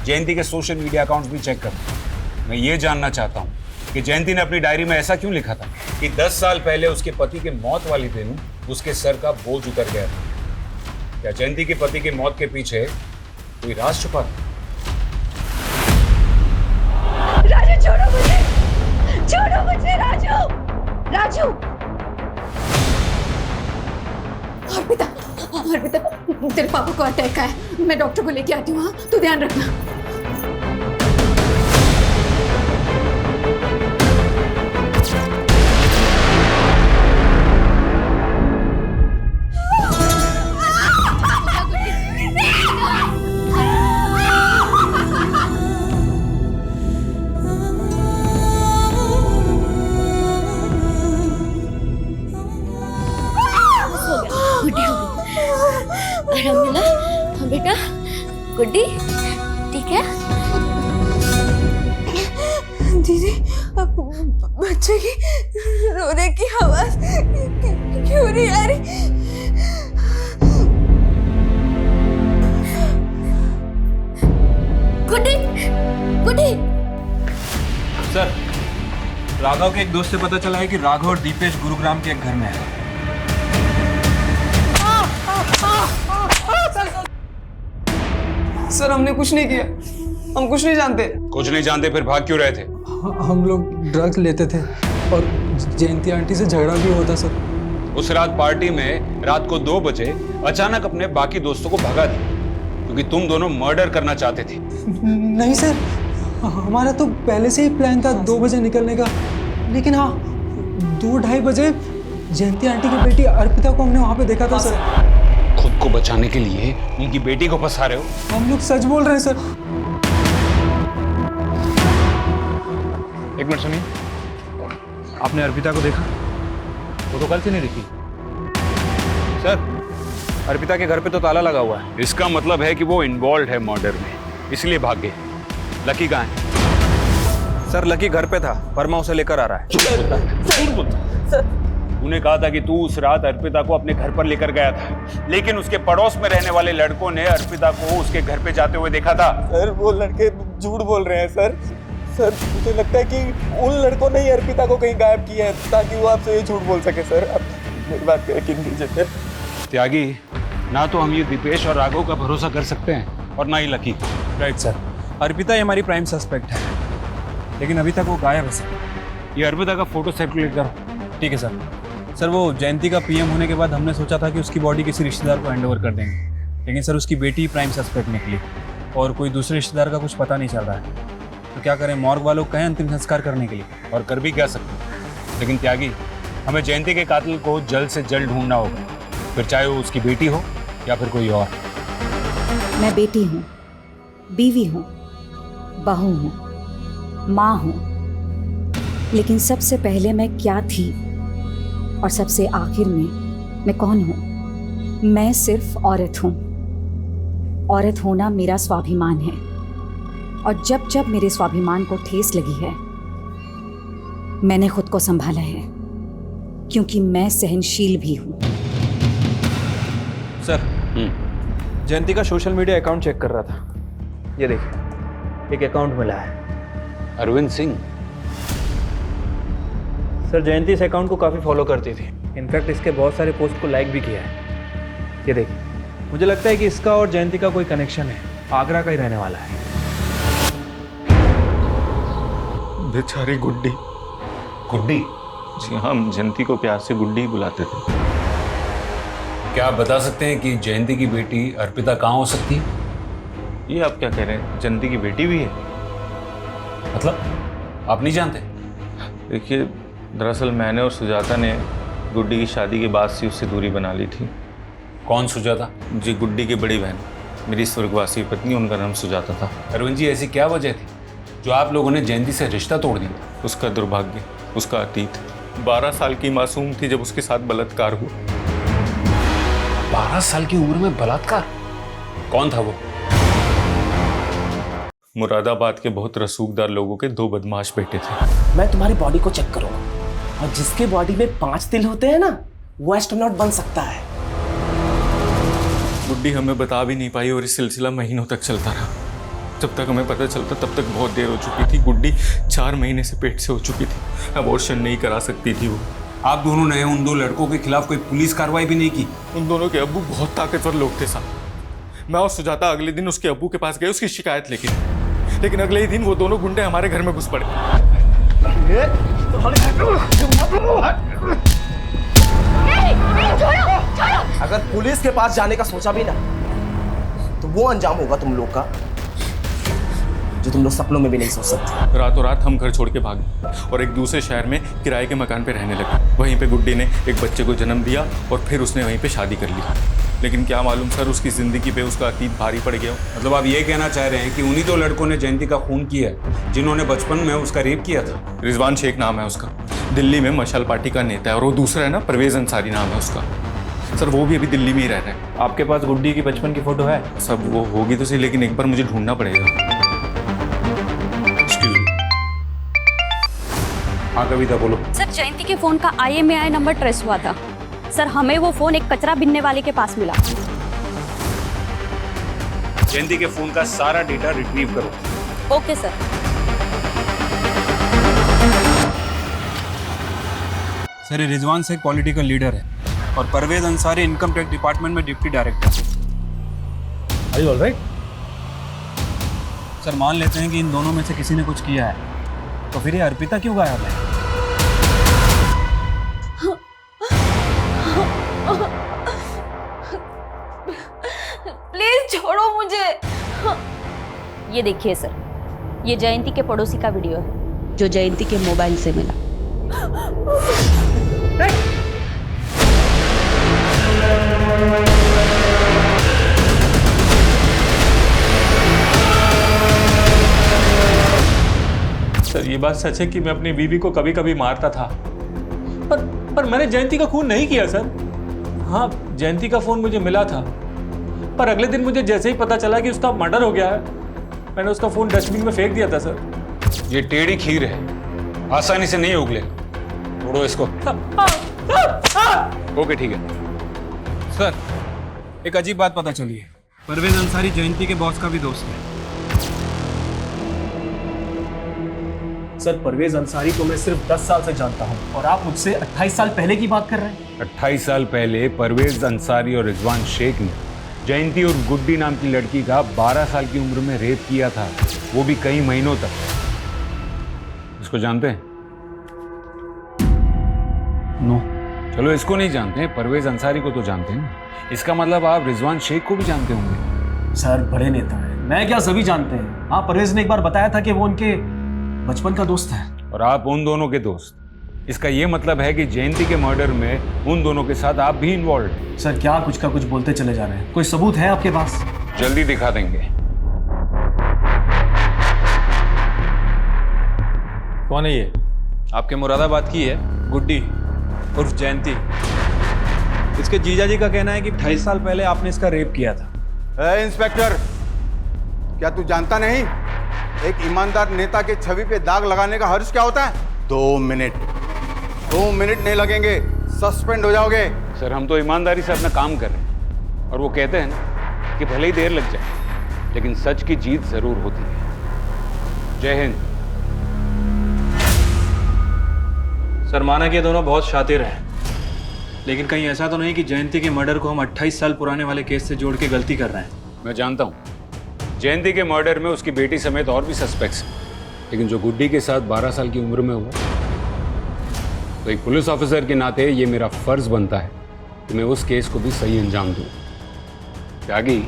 जयंती के सोशल मीडिया अकाउंट्स भी चेक करो। मैं ये जानना चाहता हूँ कि जयंती ने अपनी डायरी में ऐसा क्यों लिखा था कि 10 साल पहले उसके पति के मौत वाली दिन उसके सर का बोझ उतर गया था। क्या जयंती के पति की मौत के पीछे कोई राज छुपा था? राजू छोड़ो मुझे, छोड़ो मुझे राजू, राजू। अर्पिता, अर्पिता, तेरे पापा को अटैक आया। मैं डॉक्टर को लेके आती हूँ। हाँ, तू ध्यान रखना। आराम मिला? हाँ बेटा, गुड्डी ठीक है? दीदी, बच्चे की रोने की आवाज क्यों नहीं आ रही? गुड्डी, गुड्डी। सर, राघव के एक दोस्त से पता चला है कि राघव और दीपेश गुरुग्राम के एक घर में है। सर, हमने कुछ नहीं किया। हम कुछ नहीं जानते। कुछ नहीं जानते फिर भाग क्यों रहे थे? हम लोग ड्रग्स लेते थे और जयंती आंटी से झगड़ा भी होता सर। उस रात पार्टी में रात को 2 बजे अचानक अपने बाकी दोस्तों को भगा दिया क्योंकि तुम दोनों मर्डर करना चाहते थे। नहीं सर, हमारा तो पहले से ही प्लान था 2 बजे निकलने का। लेकिन हाँ, 2-2:30 बजे जयंती आंटी की बेटी अर्पिता को हमने वहाँ पे देखा था सर। खुद को बचाने के लिए उनकी बेटी को फंसा रहे हो? हम लोग सच बोल रहे हैं सर। एक मिनट सुनिए, आपने अर्पिता को देखा? वो तो कल से नहीं दिखी। सर, अर्पिता के घर पे तो ताला लगा हुआ है। इसका मतलब है कि वो इन्वॉल्व है मर्डर में, इसलिए भाग गए। लकी कहाँ है? सर, लकी घर पे था पर मैं उसे लेकर आ रहा है। तूने कहा था कि तू उस रात अर्पिता को अपने घर पर लेकर गया था, लेकिन उसके पड़ोस में रहने वाले लड़कों ने अर्पिता को उसके घर पे जाते हुए देखा था। सर, वो लड़के झूठ बोल रहे हैं सर। सर, मुझे लगता है कि उन लड़कों ने ही अर्पिता को कहीं गायब किया है ताकि वो आपसे ये झूठ बोल सके। सर, आप मेरी बात पे यकीन कीजिए सर। त्यागी, ना तो हम ये दीपेश और राघव का भरोसा कर सकते हैं और ना ही लकी। राइट सर, अर्पिता ही हमारी प्राइम सस्पेक्ट है, लेकिन अभी तक वो गायब है सर। ये अर्पिता का फोटो सर्कुलेट करो। ठीक है सर। सर, वो जयंती का पीएम होने के बाद हमने सोचा था कि उसकी बॉडी किसी रिश्तेदार को हैंडओवर कर देंगे, लेकिन सर उसकी बेटी ही प्राइम सस्पेक्ट निकली और कोई दूसरे रिश्तेदार का कुछ पता नहीं चल रहा है। तो क्या करें, मॉर्ग वालों को कहें अंतिम संस्कार करने के लिए, और कर भी क्या सकते। लेकिन त्यागी, हमें जयंती के कातिल को जल्द से जल्द ढूंढना होगा, फिर चाहे वो उसकी बेटी हो या फिर कोई और। मैं बेटी हूँ, बीवी हूँ, बहू हूँ, माँ हूँ, लेकिन सबसे पहले मैं क्या थी और सबसे आखिर में मैं कौन हूँ? मैं सिर्फ औरत हूँ। औरत होना मेरा स्वाभिमान है, और जब जब मेरे स्वाभिमान को ठेस लगी है मैंने खुद को संभाला है, क्योंकि मैं सहनशील भी हूँ। सर, जयंती का सोशल मीडिया अकाउंट चेक कर रहा था। ये देखिए, एक अकाउंट मिला है। अरविंद सिंह। सर, जयंती इस अकाउंट को काफ़ी फॉलो करती थी। इनफैक्ट इसके बहुत सारे पोस्ट को लाइक भी किया है। ये देखिए, मुझे लगता है कि इसका और जयंती का कोई कनेक्शन है। आगरा का ही रहने वाला है। बेचारी गुड्डी। गुड्डी? जी हाँ, हम जयंती को प्यार से गुड्डी ही बुलाते थे। क्या आप बता सकते हैं कि जयंती की बेटी अर्पिता कहाँ हो सकती है? ये आप क्या कह रहे हैं? जयंती की बेटी भी है? मतलब आप नहीं जानते? देखिए, दरअसल मैंने और सुजाता ने गुड्डी की शादी के बाद से उससे दूरी बना ली थी। कौन सुजाता? जी, गुड्डी की बड़ी बहन, मेरी स्वर्गवासी पत्नी, उनका नाम सुजाता था। अरविंद जी, ऐसी क्या वजह थी जो आप लोगों ने जयंती से रिश्ता तोड़ दिया? उसका दुर्भाग्य, उसका अतीत। 12 साल की मासूम थी जब उसके साथ बलात्कार हुआ। 12 साल की उम्र में बलात्कार? कौन था वो? मुरादाबाद के बहुत रसूखदार लोगों के 2 बदमाश बेटे थे। मैं तुम्हारी बॉडी को चेक करूंगा, और जिसके बॉडी में 5 तिल होते हैं ना, वो एस्ट्रोनॉट बन सकता है। गुड्डी हमें बता भी नहीं पाई और ये सिलसिला महीनों तक चलता रहा। जब तक हमें पता चलता तब तक बहुत देर हो चुकी थी। गुड्डी 4 महीने से पेट से हो चुकी थी। अबॉर्शन नहीं करा सकती थी वो। आप दोनों ने उन 2 लड़कों के खिलाफ कोई पुलिस कार्रवाई भी नहीं की? उन दोनों के अब्बू बहुत ताकतवर लोग थे साहब। मैं और सुजाता अगले दिन उसके अब्बू के पास गए उसकी शिकायत लेकिन अगले ही दिन वो दोनों गुंडे हमारे घर में घुस पड़े। अगर पुलिस के पास जाने का सोचा भी ना, तो वो अंजाम होगा तुम लोग का जो तुम लोग सपनों में भी नहीं सोच सकते। रातों रात हम घर छोड़ के भागे और एक दूसरे शहर में किराए के मकान पे रहने लगे। वहीं पे गुड्डी ने एक बच्चे को जन्म दिया और फिर उसने वहीं पे शादी कर ली। लेकिन क्या मालूम सर, उसकी ज़िंदगी पे उसका अतीत भारी पड़ गया। मतलब आप ये कहना चाह रहे हैं कि उन्हीं 2 लड़कों ने जयंती का खून किया है जिन्होंने बचपन में उसका रेप किया था? रिजवान शेख नाम है उसका, दिल्ली में मशाल पार्टी का नेता है। और वो दूसरा है ना, परवेज अंसारी नाम है उसका। सर, वो भी अभी दिल्ली में ही रह रहे हैं। आपके पास गुड्डी की बचपन की फोटो है? सब वो होगी तो सही, लेकिन एक बार मुझे ढूंढना पड़ेगा। हाँ कविता, बोलो। सर, जयंती के फोन का IMEI नंबर ट्रेस हुआ था। सर, हमें वो फोन एक कचरा बिनने वाले के पास मिला। जयंती के फोन का सारा डेटा रिट्रीव करो। Okay sir. सर, ये रिजवान शेख पॉलिटिकल लीडर है और Parvez Ansari income tax department में deputy director. Are you all right? Sir, मान लेते हैं कि इन दोनों में से किसी ने कुछ किया है, तो फिर ये अर्पिता क्यों गायब है? प्लीज छोड़ो मुझे। ये देखिए सर, ये जयंती के पड़ोसी का वीडियो है जो जयंती के मोबाइल से मिला। सर ये बात सच है कि मैं अपनी बीवी को कभी कभी मारता था, पर मैंने जयंती का खून नहीं किया सर। हाँ, जयंती का फोन मुझे मिला था, पर अगले दिन मुझे जैसे ही पता चला कि उसका मर्डर हो गया है, मैंने उसका फोन डस्टबिन में फेंक दिया था सर। ये टेढ़ी खीर है, आसानी से नहीं उगले। तोड़ो इसको। ओके ठीक है। सर, एक अजीब बात पता चली है। परवेज अंसारी जयंती के बॉस का भी दोस्त है। सर, परवेज अंसारी को मैं सिर्फ 10 साल से जानता हूं और आप मुझसे 28 साल पहले की बात कर रहे हैं। 28 साल पहले परवेज अंसारी और रिजवान शेख ने जयंती और गुड्डी नाम की लड़की का 12 साल की उम्र में रेप किया था, वो भी कई महीनों तक। इसको जानते हैं? नो। चलो इसको नहीं जानते हैं, परवेज अंसारी को तो जानते हैं। इसका मतलब आप रिजवान शेख को भी जानते होंगे। सर, बड़े नेता है, मैं क्या सभी जानते हैं। हाँ, परवेज ने एक बार बताया था कि वो उनके बचपन का दोस्त है। और आप उन दोनों के दोस्त। इसका ये मतलब है कि जयंती के मर्डर में उन दोनों के साथ आप भी इन्वॉल्व हैं। सर, क्या कुछ का कुछ बोलते चले जा रहे हैं? कोई सबूत है आपके पास? जल्दी दिखा देंगे। कौन है ये? आपके मुरादाबाद की है, गुड्डी उर्फ जयंती। इसके जीजा जी का कहना है कि 28 साल पहले आपने इसका रेप किया था। इंस्पेक्टर, क्या तू जानता नहीं एक ईमानदार नेता के छवि पे दाग लगाने का हर्ष क्या होता है? 2 मिनट नहीं लगेंगे, सस्पेंड हो जाओगे। सर, हम तो ईमानदारी से अपना काम कर रहे हैं और वो कहते हैं ना कि भले ही देर लग जाए लेकिन सच की जीत जरूर होती है। जय हिंद। सर, माना कि ये दोनों बहुत शातिर हैं, लेकिन कहीं ऐसा तो नहीं कि जयंती के मर्डर को हम 28 साल पुराने वाले केस से जोड़ के गलती कर रहे हैं? मैं जानता हूँ जयंती के मर्डर में उसकी बेटी समेत और भी सस्पेक्ट्स हैं, लेकिन जो गुड्डी के साथ 12 साल की उम्र में हुआ, तो एक पुलिस ऑफिसर के नाते ये मेरा फर्ज बनता है कि मैं उस केस को भी सही अंजाम दूँ। त्यागी,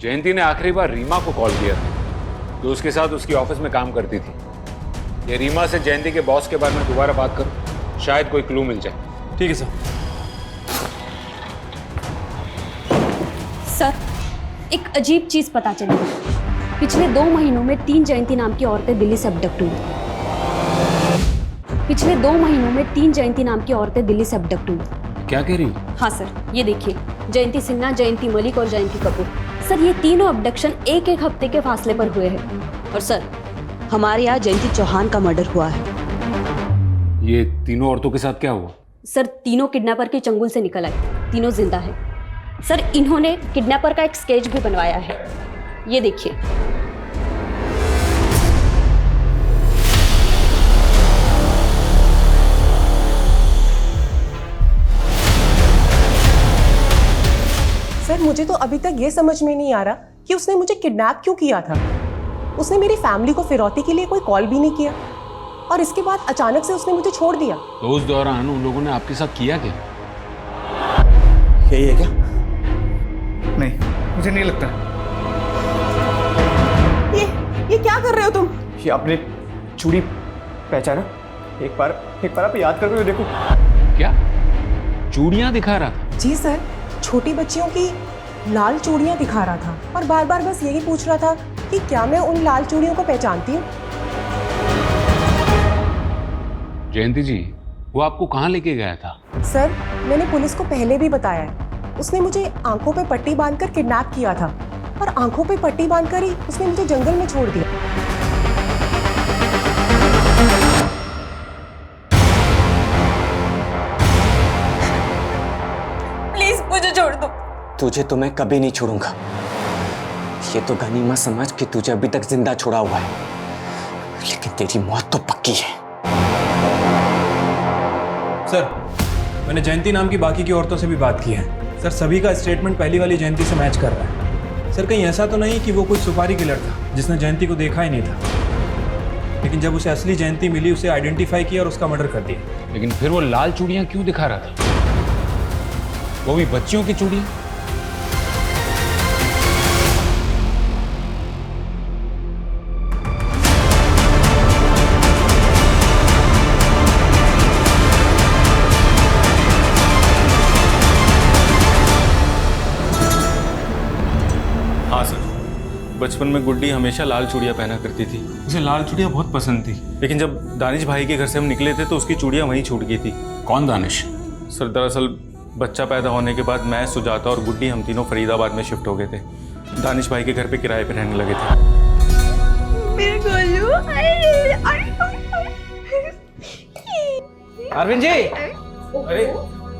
जयंती ने आखिरी बार रीमा को कॉल किया था, जो उसके साथ उसकी ऑफिस में काम करती थी। ये रीमा से जयंती के बॉस के बारे में दोबारा बात करो, शायद कोई क्लू मिल जाए। ठीक है सर। सर, एक अजीब चीज पता चली। पिछले 2 महीनों में 3 जयंती नाम की औरतें दिल्ली से अबडक्ट हुई। पिछले 2 महीनों में 3 जयंती नाम की औरतें दिल्ली से अबडक्ट हुई। क्या कह रही हो? हाँ सर, ये देखिए, जयंती सिन्हा, जयंती मलिक और जयंती कपूर। सर, ये तीनों अबडक्शन एक हफ्ते के फासले पर हुए हैं। और सर, हमारे यहाँ जयंती चौहान का मर्डर हुआ है। ये तीनों औरतों के साथ क्या हुआ? सर, तीनों किडनैपर के चंगुल से निकल आए, तीनों जिंदा है। सर, इन्होंने किडनैपर का एक स्केच भी बनवाया है, ये देखिए। सर, मुझे तो अभी तक ये समझ में नहीं आ रहा कि उसने मुझे किडनैप क्यों किया था। उसने मेरी फैमिली को फिरौती के लिए कोई कॉल भी नहीं किया और इसके बाद अचानक से उसने मुझे छोड़ दिया। तो उस दौरान उन लोगों ने आपके साथ किया क्या? यही है क्या? नहीं, मुझे नहीं लगता। ये क्या कर रहे हो तुम? ये आपने चूड़ी पहचाना? एक बार आप याद करके देखो। क्या चूड़ियां दिखा रहा था? जी सर, छोटी बच्चियों की लाल चूड़ियां दिखा रहा था और बार बार बस यही पूछ रहा था कि क्या मैं उन लाल चूड़ियों को पहचानती हूँ। जयंती जी, वो आपको कहाँ लेके गया था? सर, मैंने पुलिस को पहले भी बताया है, उसने मुझे आंखों पे पट्टी बांधकर किडनैप किया था और आंखों पे पट्टी बांधकर ही उसने मुझे जंगल में छोड़ दिया। प्लीज मुझे छोड़ दो। तुझे तो मैं कभी नहीं छोड़ूंगा। ये तो गनीमत समझ कि तुझे अभी तक जिंदा छोड़ा हुआ है, लेकिन तेरी मौत तो पक्की है। सर, मैंने जयंती नाम की बाकी की औरतों से भी बात की है। सर, सभी का स्टेटमेंट पहली वाली जयंती से मैच कर रहा है। सर, कहीं ऐसा तो नहीं कि वो कोई सुपारी किलर था जिसने जयंती को देखा ही नहीं था, लेकिन जब उसे असली जयंती मिली उसे आइडेंटिफाई किया और उसका मर्डर कर दिया। लेकिन फिर वो लाल चूड़ियां क्यों दिखा रहा था? वो भी बच्चियों की चूड़ियां? बचपन में गुड्डी हमेशा लाल चूड़ियाँ पहना करती थी। उसे लाल चूड़ियाँ बहुत पसंद थी, लेकिन जब दानिश भाई के घर से हम निकले थे तो उसकी चूड़ियाँ वहीं छूट गई थी। कौन दानिश? सर दरअसल बच्चा पैदा होने के बाद मैं, सुजाता और गुड्डी हम तीनों फरीदाबाद में शिफ्ट हो गए थे। दानिश भाई के घर पे किराए पे रहने लगे थे। मेरे गोलू, अरविंद जी, अरे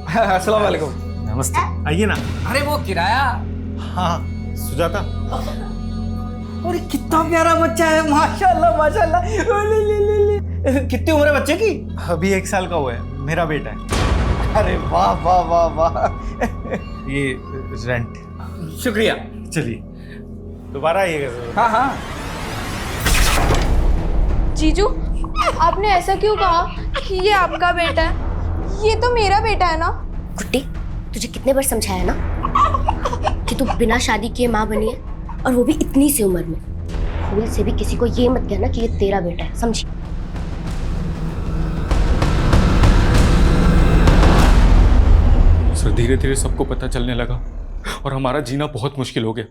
अस्सलाम वालेकुम। नमस्ते, आइए ना। अरे वो किराया। हाँ सुजाता। अरे कितना प्यारा बच्चा है, माशाल्लाह माशाल्लाह। कितनी उम्र है बच्चे की? अभी 1 साल का हुआ है, मेरा बेटा है। अरे वाह वाह वाह वाह। ये रेंट। शुक्रिया। चलिए दोबारा आइएगा। हाँ हाँ। जीजू, आपने ऐसा क्यों कहा कि ये आपका बेटा है? ये तो मेरा बेटा है ना। गुड्डी, तुझे कितने बार समझाया ना कि तू बिना शादी किए माँ बनी है, और वो भी इतनी सी उम्र में। भूल से भी किसी को ये मत कहना कि ये तेरा बेटा है, समझी? सर धीरे धीरे सबको पता चलने लगा और हमारा जीना बहुत मुश्किल हो गया,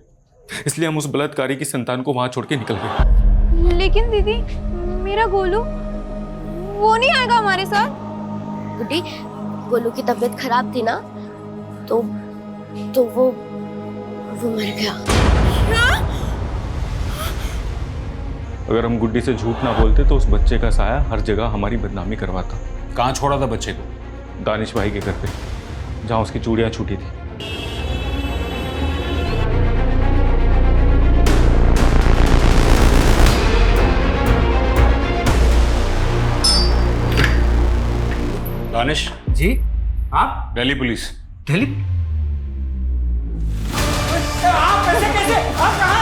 इसलिए हम उस बलात्कारी की संतान को वहां छोड़ के निकल गए। लेकिन दीदी, मेरा गोलू वो नहीं आएगा हमारे साथ। गुड्डी, गोलू की तबीयत खराब थी ना, तो वो मर गया। अगर हम गुड्डी से झूठ ना बोलते तो उस बच्चे का साया हर जगह हमारी बदनामी करवाता। कहाँ छोड़ा था बच्चे को? दानिश भाई के घर पे, जहाँ उसकी चूड़ियाँ छूटी थी। दानिश जी, आप? दिल्ली पुलिस। दिल्ली? आप कैसे आप कहाँ?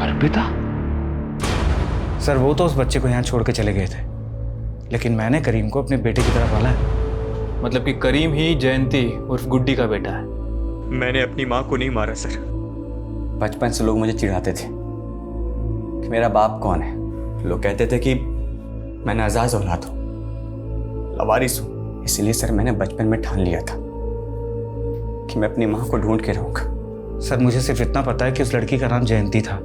अर्पिता? सर वो तो उस बच्चे को यहाँ छोड़ के चले गए थे, लेकिन मैंने करीम को अपने बेटे की तरह पाला है। मतलब कि करीम ही जयंती उर्फ गुड्डी का बेटा है? मैंने अपनी माँ को नहीं मारा सर। बचपन से लोग मुझे चिढ़ाते थे कि मेरा बाप कौन है। लोग कहते थे कि मैं नाजायज औलाद हूँ, लवारिस हूँ। इसलिए सर मैंने बचपन में ठान लिया था कि मैं अपनी माँ को ढूंढ के रहूँगा। सर मुझे सिर्फ इतना पता है कि उस लड़की का नाम जयंती था,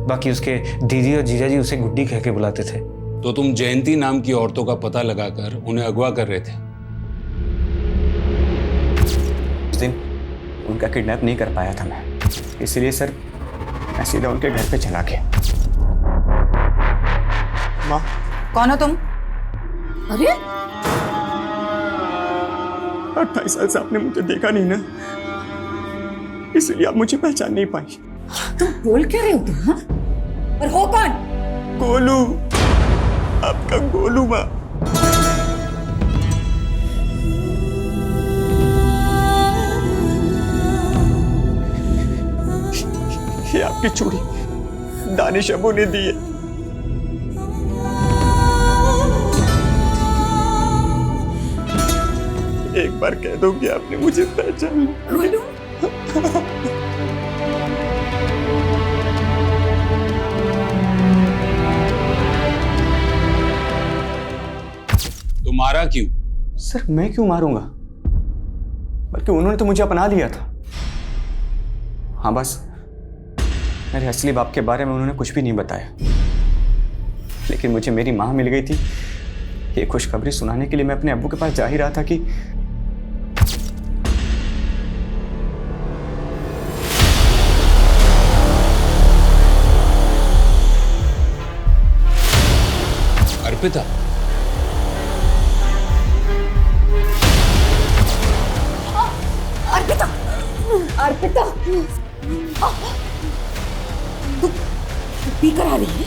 बाकी उसके दीदी और जीजा जी उसे गुड्डी कह के बुलाते थे। तो तुम जयंती नाम की औरतों का पता लगाकर उन्हें अगवा कर रहे थे? उस दिन उनका किडनैप नहीं कर पाया था मैं, इसलिए सर मैं सीधा उनके घर पे चला गया। माँ, कौन हो तुम? अरे 28 साल से आपने मुझे देखा नहीं ना, इसलिए आप मुझे पहचान नहीं पाई। तुम बोल क्या रहे हो तुम? हाँ? और हो कौन? गोलू, आपका गोलू माँ। ये आपकी चूड़ी दानिश अबू ने दी है। एक बार कह दो कि आपने मुझे पहचान लिया। तो मारा क्यों? सर मैं क्यों मारूंगा, बल्कि उन्होंने तो मुझे अपना लिया था। हाँ बस मेरे असली बाप के बारे में उन्होंने कुछ भी नहीं बताया, लेकिन मुझे मेरी माँ मिल गई थी। ये खुशखबरी सुनाने के लिए मैं अपने अब्बू के पास जा ही रहा था कि अर्पिता, अर्पिता, अर्पिता, तू पी कर आ रही है?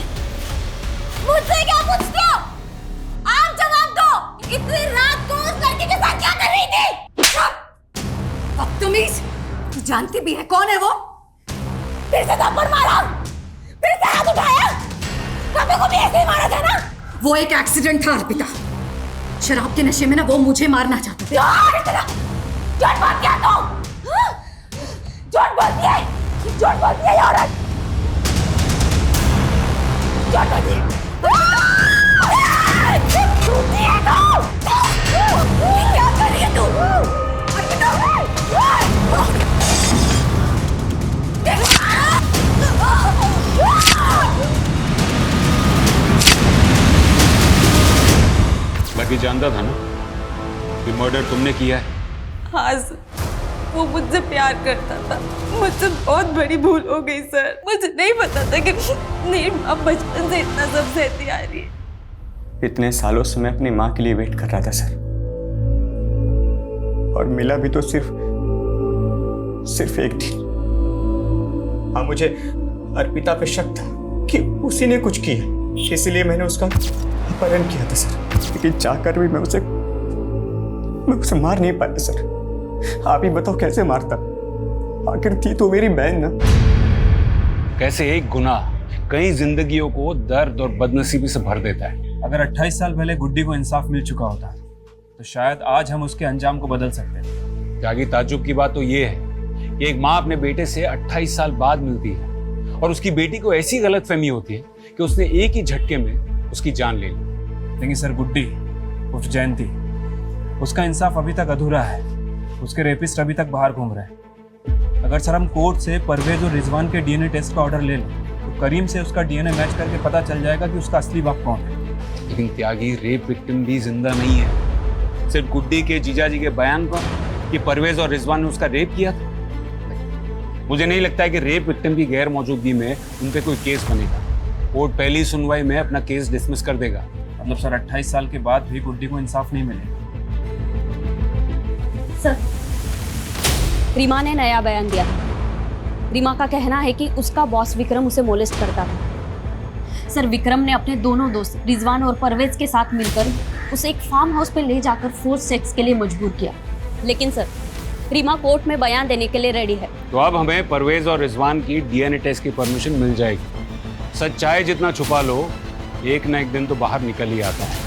मुझसे क्या पूछते हो? आप जवाब दो। इतनी रात को उस लड़की के साथ क्या कर रही थी? बदतमीज, तू जानती भी है कौन है वो? फिर से थप्पड़ मारा, फिर से हाथ उठाया। कभी को भी ऐसे ही मारा था ना? वो एक एक्सीडेंट था अर्पिता। शराब के नशे में ना वो मुझे मारना चाहता था। झूठ बोलती है तुम, झूठ बोलती है, झूठ बोलती है ये औरत, झूठ बोलती है। झूठी है तुम। त्यागी जानता था ना कि मर्डर तुमने किया है। हाँ सर, वो मुझसे प्यार करता था। मुझसे बहुत बड़ी भूल हो गई सर। मुझे नहीं पता था कि मेरी माँ बचपन से इतना सब सहती आ रही है। इतने सालों से मैं अपनी माँ के लिए वेट कर रहा था सर, और मिला भी तो सिर्फ एक दिन। हाँ, मुझे अर्पिता पे शक था कि उसी ने कुछ किया, इसलिए मैंने उसका अपहरण किया था सर। लेकिन चाहकर भी मैं उसे मार नहीं पाया सर। आप ही बताओ कैसे मारता? आखिर थी तो मेरी बहन ना। कैसे एक गुनाह कई जिंदगियों को दर्द और बदनसीबी से भर देता है। अगर 28 साल पहले गुड्डी को इंसाफ मिल चुका होता तो शायद आज हम उसके अंजाम को बदल सकते हैं। त्यागी, ताज्जुब की बात तो ये है कि एक माँ अपने बेटे से 28 साल बाद मिलती है और उसकी बेटी को ऐसी गलतफहमी होती है कि उसने एक ही झटके में उसकी जान ले ली। लेकिन सर, गुड्डी उर्फ जयंती, उसका इंसाफ अभी तक अधूरा है। उसके रेपिस्ट अभी तक बाहर घूम रहे हैं। अगर सर हम कोर्ट से परवेज और रिजवान के डीएनए टेस्ट का ऑर्डर ले लें तो करीम से उसका डीएनए मैच करके पता चल जाएगा कि उसका असली बाप कौन है। लेकिन त्यागी, रेप विक्टिम भी जिंदा नहीं है। सिर्फ गुड्डी के जीजा जी के बयान पर कि परवेज और रिजवान ने उसका रेप किया था। मुझे नहीं लगता है कि रेप विक्टिम की गैर मौजूदगी में उन पे कोई केस बनेगा। कोर्ट पहली सुनवाई में अपना केस डिसमिस कर देगा। मतलब सर 28 साल के बाद भी गुड्डी को इंसाफ नहीं मिलेगा। सर, रीमा ने नया बयान दिया। रीमा का कहना है कि उसका बॉस विक्रम उसे मोलेस्ट करता था। सर, विक्रम ने अपने दोनों दोस्त रिजवान और परवेज के साथ मिलकर उसे एक फार्म हाउस पे ले जाकर फोर्स सेक्स के लिए मजबूर किया। लेकिन सर, रीमा कोर्ट में बयान देने के लिए रेडी है। तो अब हमें परवेज और रिजवान की डीएनए टेस्ट की परमिशन मिल जाएगी। सच चाहे जितना छुपा लो, एक ना एक दिन तो बाहर निकल ही आता है।